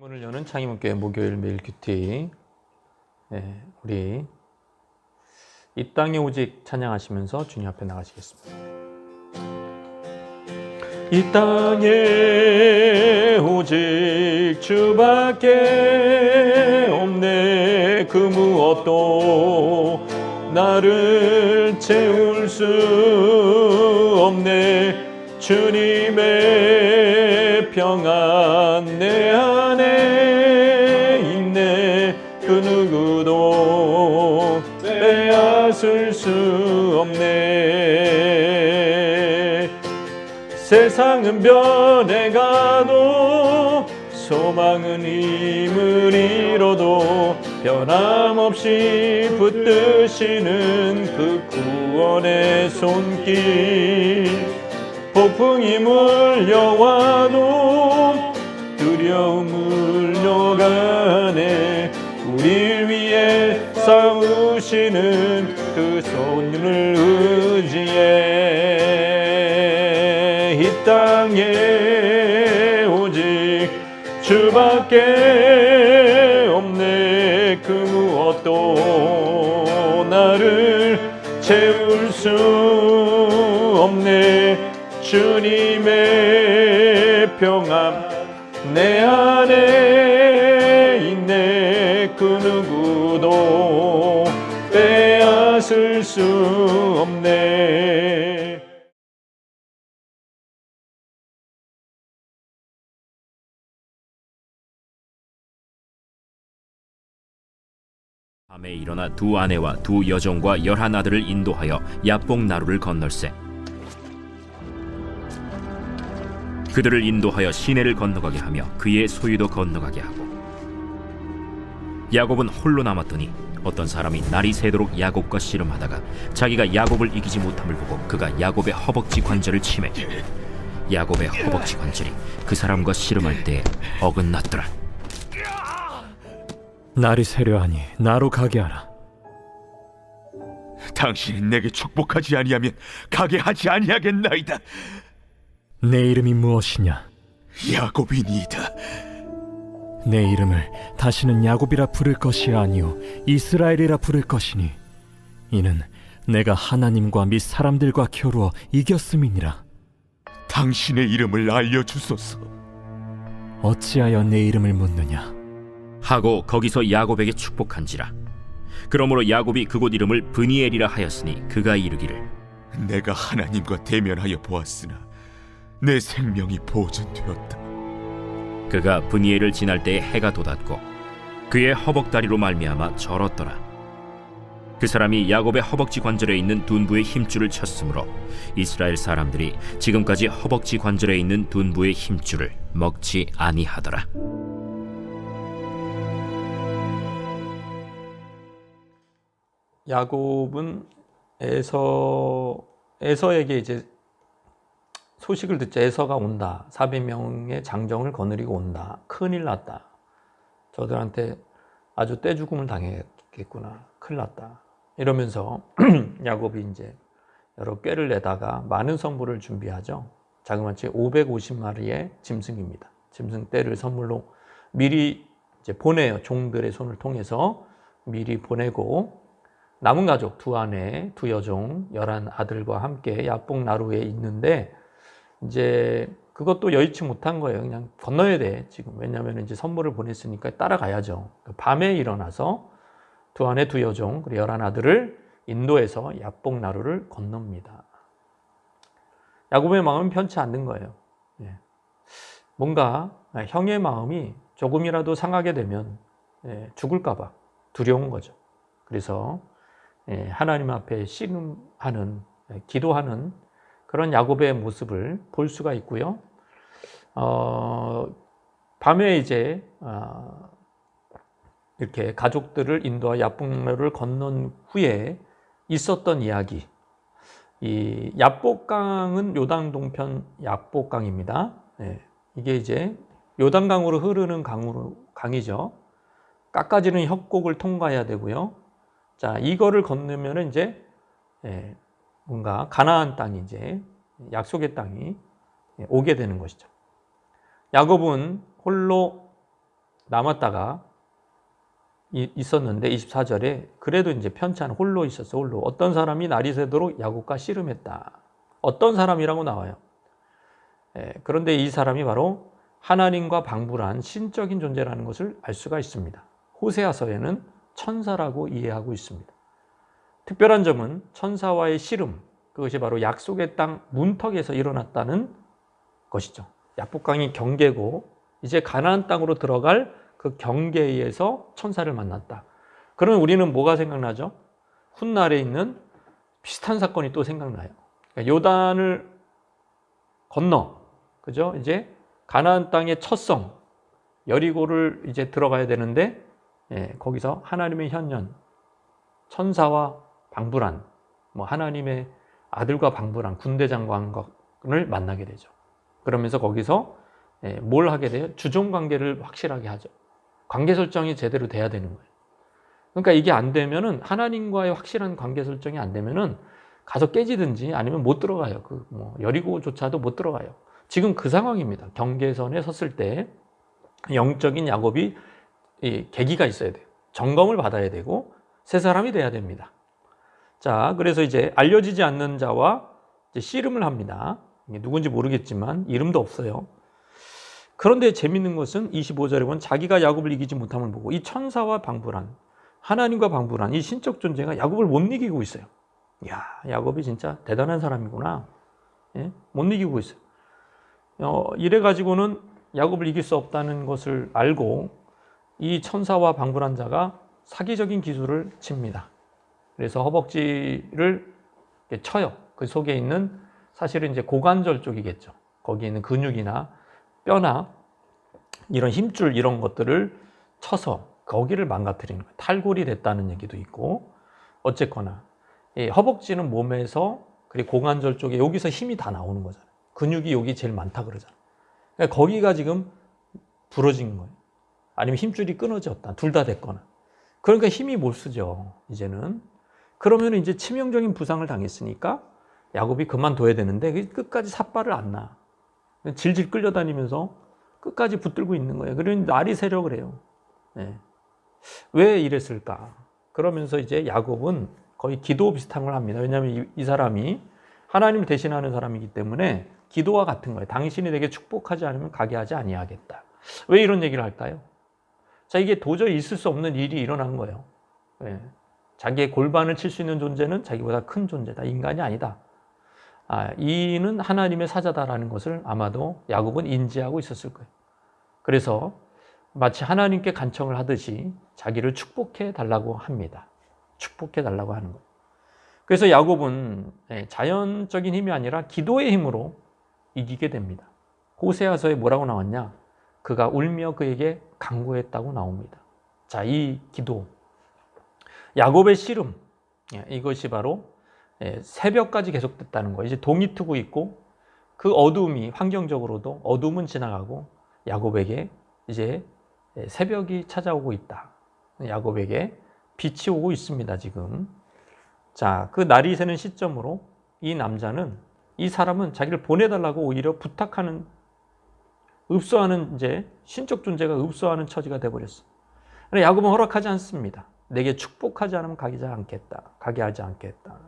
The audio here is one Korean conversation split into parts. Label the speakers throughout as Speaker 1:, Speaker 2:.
Speaker 1: 문을 여는 창의문교회 목요일 매일 큐티. 우리 이 땅에 오직 찬양하시면서 주님 앞에 나가시겠습니다. 이 땅에 오직 주밖에 없네. 그 무엇도 나를 채울 수 없네. 주님의 평안 내 안에 있네. 그 누구도 빼앗을 수 없네. 세상은 변해가도 소망은 힘을 잃어도 변함없이 붙드시는 그 구원의 손길. 폭풍이 몰려와도 두려움 물려가네. 우릴 위해 싸우시는 그 손을 의지해. 이 땅에 오직 주밖에 없네. 그 무엇도 나를 채울 수 없네. 주님의 평안 내 안에 있네. 그 누구도 빼앗을 수 없네.
Speaker 2: 밤에 일어나 두 아내와 두 여종과 11 아들을 인도하여 야복 나루를 건널세. 그들을 인도하여 시내를 건너가게 하며 그의 소유도 건너가게 하고, 야곱은 홀로 남았더니 어떤 사람이 날이 새도록 야곱과 씨름하다가 자기가 야곱을 이기지 못함을 보고 그가 야곱의 허벅지 관절을 치매 야곱의 허벅지 관절이 그 사람과 씨름할 때에 어긋났더라.
Speaker 3: 날이 새려하니 나로 가게 하라.
Speaker 4: 당신이 내게 축복하지 아니하면 가게 하지 아니하겠나이다.
Speaker 3: 내 이름이 무엇이냐?
Speaker 4: 야곱이니이다.
Speaker 3: 내 이름을 다시는 야곱이라 부를 것이 아니요 이스라엘이라 부를 것이니 이는 내가 하나님과 및 사람들과 겨루어 이겼음이니라.
Speaker 4: 당신의 이름을 알려주소서.
Speaker 3: 어찌하여 내 이름을 묻느냐?
Speaker 2: 하고 거기서 야곱에게 축복한지라. 그러므로 야곱이 그곳 이름을 브니엘이라 하였으니 그가 이르기를,
Speaker 4: 내가 하나님과 대면하여 보았으나 내 생명이 보존되었다.
Speaker 2: 그가 브니엘을 지날 때에 해가 돋았고 그의 허벅다리로 말미암아 절었더라. 그 사람이 야곱의 허벅지 관절에 있는 둔부의 힘줄을 쳤으므로 이스라엘 사람들이 지금까지 허벅지 관절에 있는 둔부의 힘줄을 먹지 아니하더라.
Speaker 1: 야곱은 에서에게 이제 소식을 듣자. 에서가 온다. 400명의 장정을 거느리고 온다. 큰일 났다. 저들한테 아주 떼죽음을 당했겠구나. 큰일 났다. 이러면서 야곱이 이제 여러 꾀를 내다가 많은 선물을 준비하죠. 자그마치 550마리의 짐승입니다. 짐승 떼를 선물로 미리 이제 보내요. 종들의 손을 통해서 미리 보내고, 남은 가족 두 아내, 두 여종, 11 아들과 함께 야복 나루에 있는데, 이제 그것도 여의치 못한 거예요. 그냥 건너야 돼, 지금. 왜냐하면 이제 선물을 보냈으니까 따라가야죠. 밤에 일어나서 두 아내, 두 여종, 그리고 11 아들을 인도해서 야복 나루를 건넙니다. 야곱의 마음은 편치 않는 거예요. 뭔가 형의 마음이 조금이라도 상하게 되면 죽을까 봐 두려운 거죠. 그래서 하나님 앞에 씨름하는, 기도하는 그런 야곱의 모습을 볼 수가 있고요. 밤에 이제 이렇게 가족들을 인도하여 야복나루를 건넌 후에 있었던 이야기. 이 야복강은 요단 동편 야복강입니다. 이게 이제 요단강으로 흐르는 강이죠. 깎아지는 협곡을 통과해야 되고요. 자, 이거를 건너면 이제 뭔가 가나안 땅이, 이제 약속의 땅이 오게 되는 것이죠. 야곱은 홀로 남았다가 있었는데 24절에 그래도 이제 편치 않은 홀로 있었어. 홀로. 어떤 사람이 날이 새도록 야곱과 씨름했다. 어떤 사람이라고 나와요. 그런데 이 사람이 바로 하나님과 방불한 신적인 존재라는 것을 알 수가 있습니다. 호세아서에는 천사라고 이해하고 있습니다. 특별한 점은 천사와의 씨름, 그것이 바로 약속의 땅 문턱에서 일어났다는 것이죠. 야복강이 경계고 이제 가나안 땅으로 들어갈 그 경계에서 천사를 만났다. 그러면 우리는 뭐가 생각나죠? 훗날에 있는 비슷한 사건이 또 생각나요. 그러니까 요단을 건너, 그죠? 이제 가나안 땅의 첫 성 여리고를 이제 들어가야 되는데, 거기서 하나님의 현년, 천사와 방불한, 하나님의 아들과 방불한 군대 장관을 만나게 되죠. 그러면서 거기서 뭘 하게 돼요? 주종 관계를 확실하게 하죠. 관계 설정이 제대로 돼야 되는 거예요. 그러니까 이게 안 되면은, 하나님과의 확실한 관계 설정이 안 되면은 가서 깨지든지 아니면 못 들어가요. 여리고조차도 못 들어가요. 지금 그 상황입니다. 경계선에 섰을 때 영적인 야곱이 계기가 있어야 돼요. 점검을 받아야 되고 새 사람이 돼야 됩니다. 자, 그래서 이제 알려지지 않는 자와 이제 씨름을 합니다. 누군지 모르겠지만 이름도 없어요. 그런데 재밌는 것은 25절에 보면 자기가 야곱을 이기지 못함을 보고 이 천사와 방불한, 하나님과 방불한 이 신적 존재가 야곱을 못 이기고 있어요. 이야, 야곱이 진짜 대단한 사람이구나. 못 이기고 있어요. 이래가지고는 야곱을 이길 수 없다는 것을 알고 이 천사와 방불한 자가 사기적인 기술을 칩니다. 그래서 허벅지를 쳐요. 그 속에 있는, 사실은 이제 고관절 쪽이겠죠. 거기에 있는 근육이나 뼈나 이런 힘줄 이런 것들을 쳐서 거기를 망가뜨리는 거예요. 탈골이 됐다는 얘기도 있고, 어쨌거나 허벅지는 몸에서, 그리고 고관절 쪽에 여기서 힘이 다 나오는 거잖아요. 근육이 여기 제일 많다 그러잖아요. 그러니까 거기가 지금 부러진 거예요. 아니면 힘줄이 끊어졌다. 둘 다 됐거나. 그러니까 힘이 못 쓰죠, 이제는. 그러면 이제 치명적인 부상을 당했으니까 야곱이 그만둬야 되는데 끝까지 삿발을 안 놔. 질질 끌려다니면서 끝까지 붙들고 있는 거예요. 그러니 날이 새려 그래요. 왜 이랬을까? 그러면서 이제 야곱은 거의 기도 비슷한 걸 합니다. 왜냐하면 이 사람이 하나님을 대신하는 사람이기 때문에 기도와 같은 거예요. 당신이 내게 축복하지 않으면 가게 하지 아니하겠다. 왜 이런 얘기를 할까요? 자, 이게 도저히 있을 수 없는 일이 일어난 거예요. 자기의 골반을 칠 수 있는 존재는 자기보다 큰 존재다. 인간이 아니다. 이는 하나님의 사자다라는 것을 아마도 야곱은 인지하고 있었을 거예요. 그래서 마치 하나님께 간청을 하듯이 자기를 축복해 달라고 합니다. 축복해 달라고 하는 거예요. 그래서 야곱은 자연적인 힘이 아니라 기도의 힘으로 이기게 됩니다. 호세아서에 뭐라고 나왔냐? 그가 울며 그에게 간구했다고 나옵니다. 자, 이 기도, 야곱의 씨름, 이것이 바로 새벽까지 계속됐다는 거예요. 이제 동이 트고 있고 그 어둠이, 환경적으로도 어둠은 지나가고 야곱에게 이제 새벽이 찾아오고 있다. 야곱에게 빛이 오고 있습니다, 지금. 자, 그 날이 새는 시점으로 이 사람은 자기를 보내달라고 오히려 부탁하는, 읍소하는, 이제 신적 존재가 읍소하는 처지가 되어버렸어. 그런데 야곱은 허락하지 않습니다. 내게 축복하지 않으면 가게 하지 않겠다.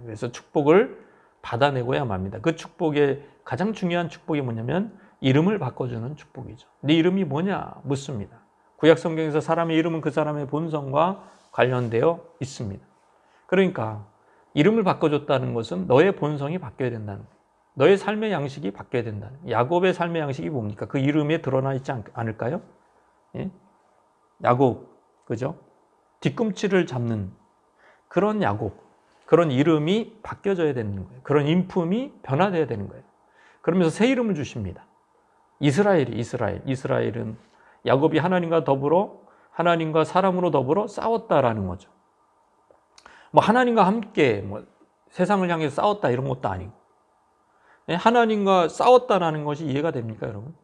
Speaker 1: 그래서 축복을 받아내고야 맙니다. 그 축복의 가장 중요한 축복이 뭐냐면 이름을 바꿔주는 축복이죠. 네 이름이 뭐냐 묻습니다. 구약 성경에서 사람의 이름은 그 사람의 본성과 관련되어 있습니다. 그러니까 이름을 바꿔줬다는 것은 너의 본성이 바뀌어야 된다는 거예요. 너의 삶의 양식이 바뀌어야 된다는 거예요. 야곱의 삶의 양식이 뭡니까? 그 이름에 드러나 있지 않을까요? 야곱, 그죠? 뒤꿈치를 잡는 그런 야곱, 그런 이름이 바뀌어져야 되는 거예요. 그런 인품이 변화되어야 되는 거예요. 그러면서 새 이름을 주십니다. 이스라엘은 야곱이 하나님과 사람으로 더불어 싸웠다라는 거죠. 하나님과 함께 세상을 향해서 싸웠다 이런 것도 아니고, 하나님과 싸웠다라는 것이 이해가 됩니까, 여러분?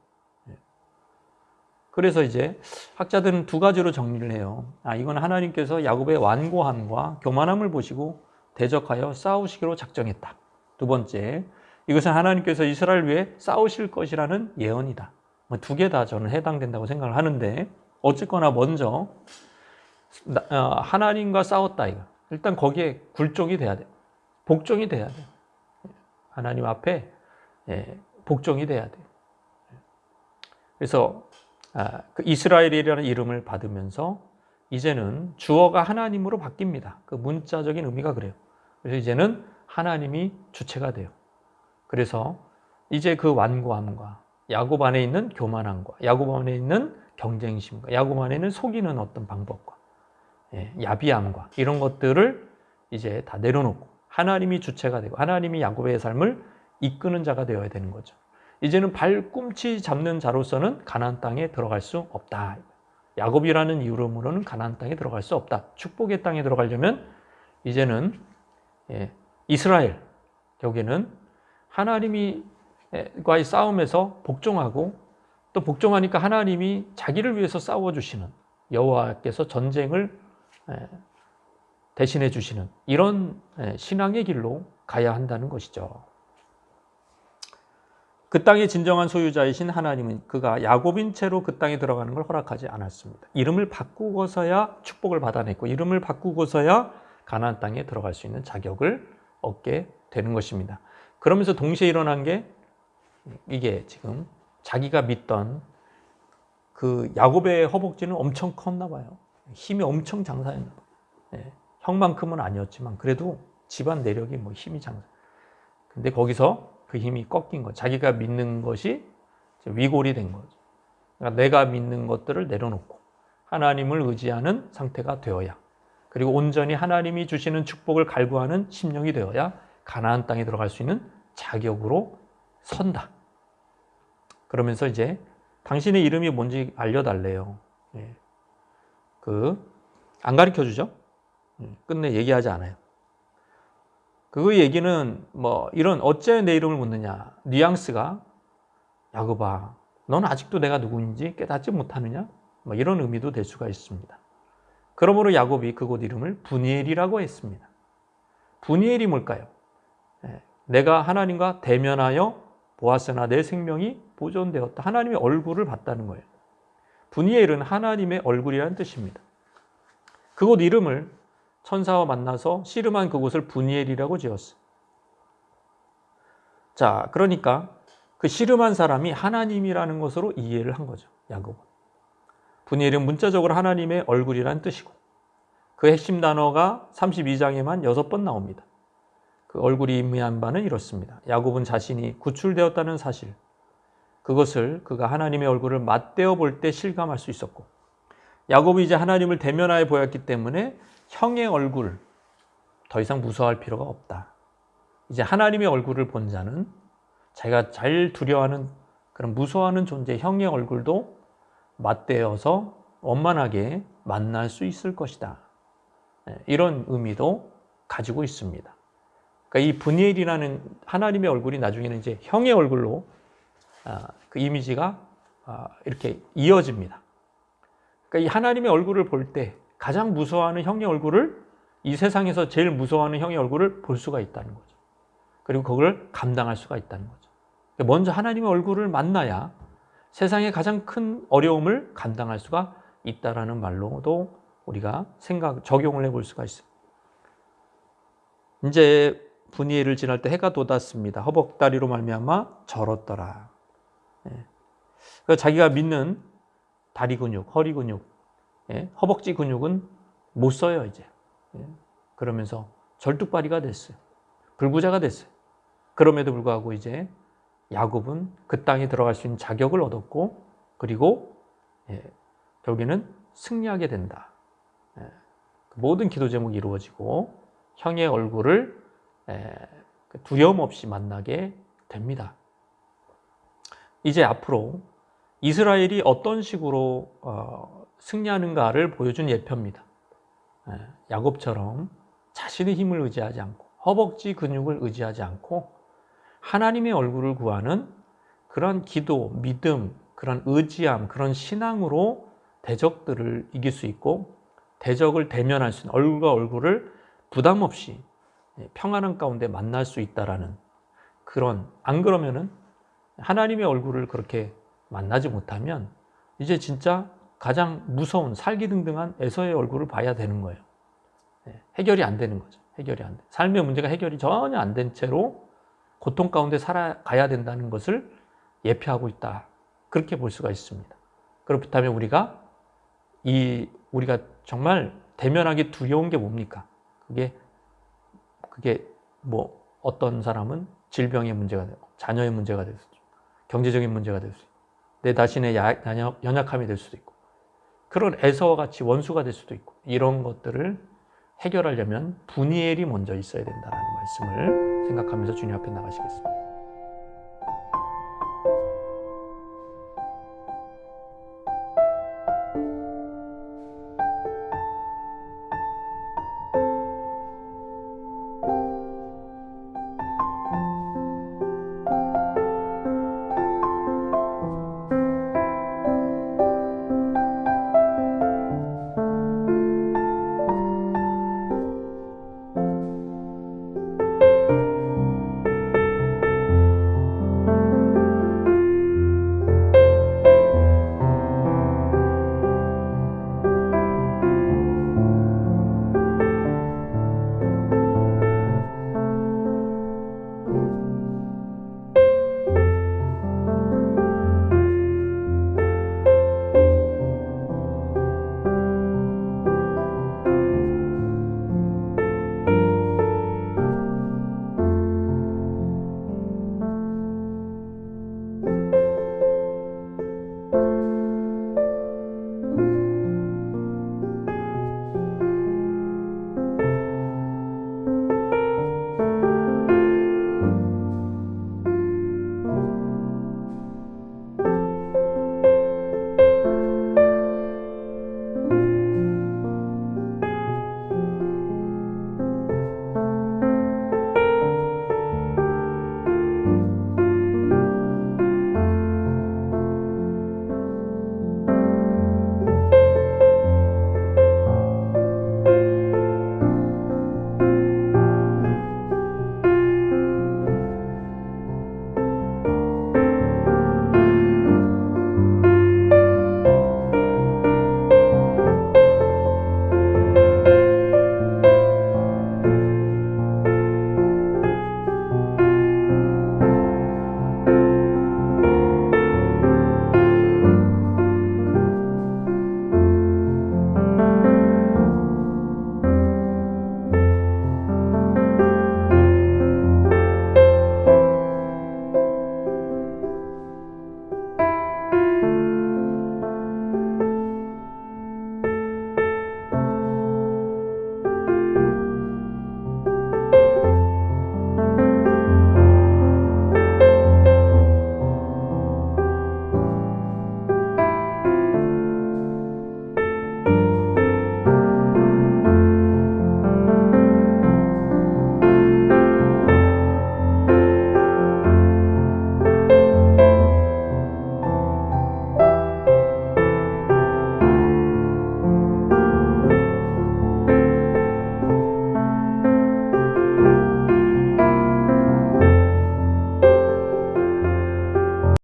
Speaker 1: 그래서 이제 학자들은 두 가지로 정리를 해요. 이건 하나님께서 야곱의 완고함과 교만함을 보시고 대적하여 싸우시기로 작정했다. 두 번째, 이것은 하나님께서 이스라엘 위해 싸우실 것이라는 예언이다. 두 개 다 저는 해당된다고 생각을 하는데 어쨌거나 먼저 하나님과 싸웠다 이거. 일단 거기에 굴종이 돼야 돼. 복종이 돼야 돼. 하나님 앞에 복종이 돼야 돼. 그래서 그 이스라엘이라는 이름을 받으면서 이제는 주어가 하나님으로 바뀝니다. 그 문자적인 의미가 그래요. 그래서 이제는 하나님이 주체가 돼요. 그래서 이제 그 완고함과 야곱 안에 있는 교만함과 야곱 안에 있는 경쟁심과 야곱 안에 있는 속이는 어떤 방법과 야비함과 이런 것들을 이제 다 내려놓고 하나님이 주체가 되고 하나님이 야곱의 삶을 이끄는 자가 되어야 되는 거죠. 이제는 발꿈치 잡는 자로서는 가나안 땅에 들어갈 수 없다. 야곱이라는 이름으로는 가나안 땅에 들어갈 수 없다. 축복의 땅에 들어가려면 이제는 이스라엘 여기는 하나님과의 싸움에서 복종하고 또 복종하니까 하나님이 자기를 위해서 싸워주시는 여호와께서 전쟁을 대신해 주시는 이런 신앙의 길로 가야 한다는 것이죠. 그 땅의 진정한 소유자이신 하나님은 그가 야곱인 채로 그 땅에 들어가는 걸 허락하지 않았습니다. 이름을 바꾸고서야 축복을 받아냈고 이름을 바꾸고서야 가나안 땅에 들어갈 수 있는 자격을 얻게 되는 것입니다. 그러면서 동시에 일어난 게 이게 지금 자기가 믿던 그 야곱의 허벅지는 엄청 컸나 봐요. 힘이 엄청 장사했나 봐요. 형만큼은 아니었지만 그래도 집안 내력이 뭐 힘이 장사. 근데 거기서 그 힘이 꺾인 거. 자기가 믿는 것이 위골이 된 거죠. 그러니까 내가 믿는 것들을 내려놓고 하나님을 의지하는 상태가 되어야 그리고 온전히 하나님이 주시는 축복을 갈구하는 심령이 되어야 가나안 땅에 들어갈 수 있는 자격으로 선다. 그러면서 이제 당신의 이름이 뭔지 알려달래요. 안 가르쳐주죠. 끝내 얘기하지 않아요. 그 얘기는 뭐 이런 어째 내 이름을 묻느냐 뉘앙스가 야곱아 넌 아직도 내가 누구인지 깨닫지 못하느냐 뭐 이런 의미도 될 수가 있습니다. 그러므로 야곱이 그곳 이름을 브니엘이라고 했습니다. 브니엘이 뭘까요? 내가 하나님과 대면하여 보았으나 내 생명이 보존되었다. 하나님의 얼굴을 봤다는 거예요. 브니엘은 하나님의 얼굴이라는 뜻입니다. 그곳 이름을 천사와 만나서 씨름한 그곳을 브니엘이라고 지었어요. 자, 그러니까 그 씨름한 사람이 하나님이라는 것으로 이해를 한 거죠. 야곱은. 브니엘은 문자적으로 하나님의 얼굴이라는 뜻이고 그 핵심 단어가 32장에만 6번 나옵니다. 그 얼굴이 의미한 바는 이렇습니다. 야곱은 자신이 구출되었다는 사실, 그것을 그가 하나님의 얼굴을 맞대어 볼 때 실감할 수 있었고 야곱이 이제 하나님을 대면하여 보였기 때문에 형의 얼굴 더 이상 무서워할 필요가 없다. 이제 하나님의 얼굴을 본 자는 자기가 잘 두려워하는 그런 무서워하는 존재 형의 얼굴도 맞대어서 원만하게 만날 수 있을 것이다. 이런 의미도 가지고 있습니다. 그러니까 이 브니엘이라는 하나님의 얼굴이 나중에는 이제 형의 얼굴로 그 이미지가 이렇게 이어집니다. 그러니까 이 하나님의 얼굴을 볼 때 가장 무서워하는 형의 얼굴을 이 세상에서 제일 무서워하는 형의 얼굴을 볼 수가 있다는 거죠. 그리고 그걸 감당할 수가 있다는 거죠. 먼저 하나님의 얼굴을 만나야 세상의 가장 큰 어려움을 감당할 수가 있다라는 말로도 우리가 적용을 해볼 수가 있습니다. 이제 브니엘을 지날 때 해가 돋았습니다. 허벅다리로 말미암아 절었더라. 그러니까 자기가 믿는 다리 근육, 허리 근육, 허벅지 근육은 못 써요 이제. 그러면서 절뚝발이가 됐어요. 불구자가 됐어요. 그럼에도 불구하고 이제 야곱은 그 땅에 들어갈 수 있는 자격을 얻었고 그리고 결국에는 승리하게 된다. 모든 기도 제목이 이루어지고 형의 얼굴을 두려움 없이 만나게 됩니다. 이제 앞으로 이스라엘이 어떤 식으로 승리하는가를 보여준 예표입니다. 야곱처럼 자신의 힘을 의지하지 않고 허벅지 근육을 의지하지 않고 하나님의 얼굴을 구하는 그런 기도, 믿음, 그런 의지함, 그런 신앙으로 대적들을 이길 수 있고 대적을 대면할 수 있는 얼굴과 얼굴을 부담 없이 평안한 가운데 만날 수 있다라는 그런, 안 그러면은 하나님의 얼굴을 그렇게 만나지 못하면 이제 진짜 가장 무서운 살기등등한 에서의 얼굴을 봐야 되는 거예요. 해결이 안 되는 거죠. 해결이 안 돼. 삶의 문제가 해결이 전혀 안 된 채로 고통 가운데 살아가야 된다는 것을 예표하고 있다. 그렇게 볼 수가 있습니다. 그렇다면 우리가 정말 대면하기 두려운 게 뭡니까? 그게 뭐 어떤 사람은 질병의 문제가 되고 자녀의 문제가 될 수도 있고 경제적인 문제가 될 수도 있고 내 자신의 연약함이 될 수도 있고 그런 에서와 같이 원수가 될 수도 있고 이런 것들을 해결하려면 분이엘이 먼저 있어야 된다는 말씀을 생각하면서 주님 앞에 나가시겠습니다.